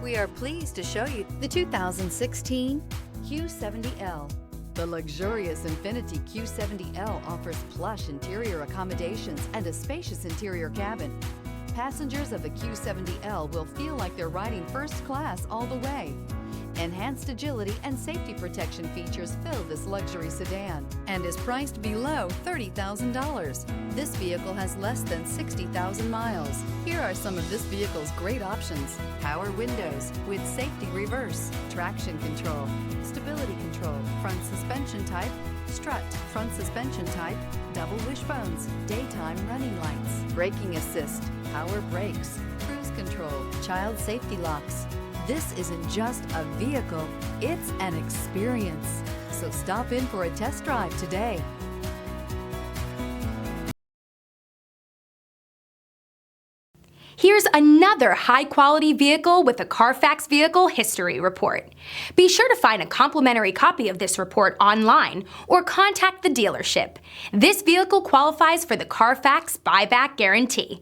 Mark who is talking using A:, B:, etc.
A: We are pleased to show you the 2016 Q70L. The luxurious Infiniti Q70L offers plush interior accommodations and a spacious interior cabin. Passengers of the Q70L will feel like they're riding first class all the way. Enhanced agility and safety protection features fill this luxury sedan and is priced below $30,000. This vehicle has less than 60,000 miles. Here are some of this vehicle's great options: power windows with safety reverse, traction control, stability control, front suspension type, strut, front suspension type, double wishbones, daytime running lights, braking assist, power brakes, cruise control, child safety locks. This isn't just a vehicle, it's an experience. So stop in for a test drive today.
B: Here's another high-quality vehicle with a Carfax Vehicle History Report. Be sure to find a complimentary copy of this report online or contact the dealership. This vehicle qualifies for the Carfax Buyback Guarantee.